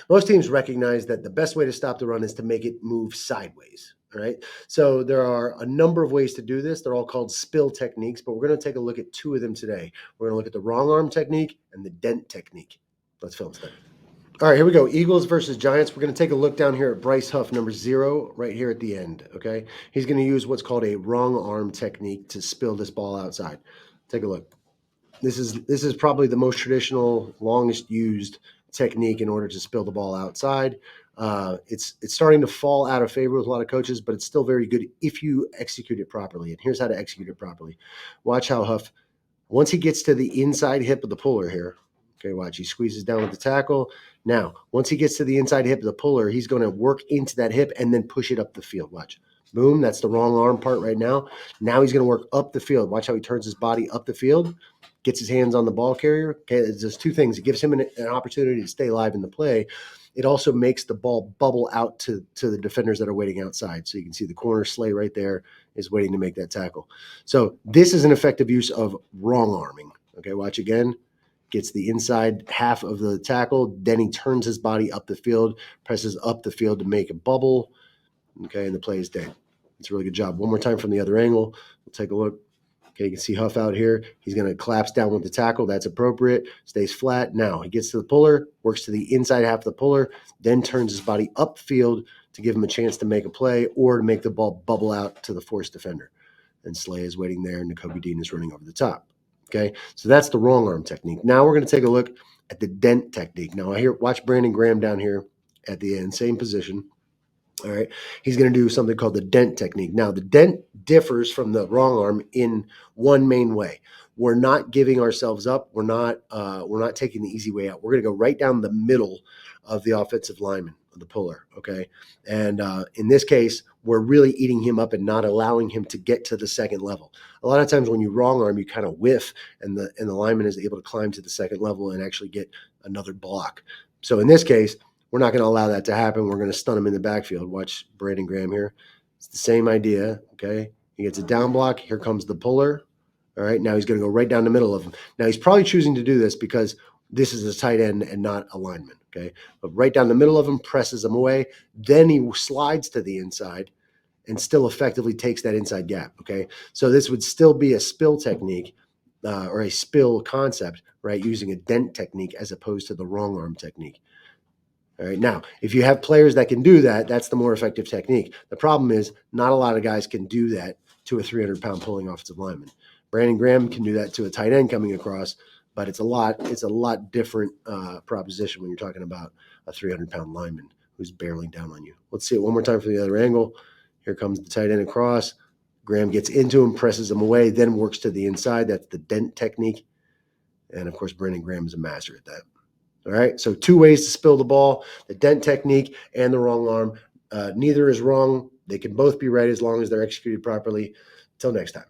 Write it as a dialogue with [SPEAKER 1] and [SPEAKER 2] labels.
[SPEAKER 1] Most teams recognize that the best way to stop the run is to make it move sideways. All right. So there are a number of ways to do this. They're all called spill techniques, but we're going to take a look at 2 of them today. We're going to look at the wrong arm technique and the dent technique. Let's film study. All right, here we go. Eagles versus Giants. We're going to take a look down here at Bryce Huff, number 0, right here at the end, okay? He's going to use what's called a wrong arm technique to spill this ball outside. Take a look. This is probably the most traditional, longest used technique in order to spill the ball outside. It's starting to fall out of favor with a lot of coaches, but it's still very good if you execute it properly. And here's how to execute it properly. Watch how Huff, once he gets to the inside hip of the puller here, okay, watch, he squeezes down with the tackle. Now, once he gets to the inside hip of the puller, he's going to work into that hip and then push it up the field. Watch. Boom, that's the wrong arm part right now. Now he's going to work up the field. Watch how he turns his body up the field, gets his hands on the ball carrier. Okay, there's 2 things. It gives him an opportunity to stay alive in the play. It also makes the ball bubble out to the defenders that are waiting outside. So you can see the corner sleigh right there is waiting to make that tackle. So this is an effective use of wrong arming. Okay, watch again. Gets the inside half of the tackle. Then he turns his body up the field, presses up the field to make a bubble. Okay, and the play is dead. It's a really good job. One more time from the other angle. We'll take a look. Okay, you can see Huff out here. He's going to collapse down with the tackle. That's appropriate. Stays flat. Now he gets to the puller, works to the inside half of the puller, then turns his body upfield to give him a chance to make a play or to make the ball bubble out to the forced defender. And Slay is waiting there, and Nakobe Dean is running over the top. Okay, so that's the wrong arm technique. Now we're going to take a look at the dent technique. Now watch Brandon Graham down here at the end, same position. All right, he's going to do something called the dent technique. Now the dent differs from the wrong arm in one main way. We're not giving ourselves up. We're not taking the easy way out. We're going to go right down the middle of the offensive lineman, of the puller. Okay, and in this case, we're really eating him up and not allowing him to get to the second level. A lot of times when you wrong arm, you kind of whiff, and the lineman is able to climb to the second level and actually get another block. So in this case, we're not going to allow that to happen. We're going to stun him in the backfield. Watch Brandon Graham here. It's the same idea, okay? He gets a down block. Here comes the puller. All right, now he's going to go right down the middle of him. Now he's probably choosing to do this because this is a tight end and not a lineman, okay? But right down the middle of him, presses him away. Then he slides to the inside and still effectively takes that inside gap, okay? So this would still be a spill technique or a spill concept, right, using a dent technique as opposed to the wrong arm technique. All right. Now, if you have players that can do that, that's the more effective technique. The problem is not a lot of guys can do that to a 300-pound pulling offensive lineman. Brandon Graham can do that to a tight end coming across, but it's a lot different proposition when you're talking about a 300-pound lineman who's barreling down on you. Let's see it one more time from the other angle. Here comes the tight end across. Graham gets into him, presses him away, then works to the inside. That's the dent technique. And, of course, Brandon Graham is a master at that. All right, so 2 ways to spill the ball, the dent technique and the wrong arm. Neither is wrong. They can both be right as long as they're executed properly. Until next time.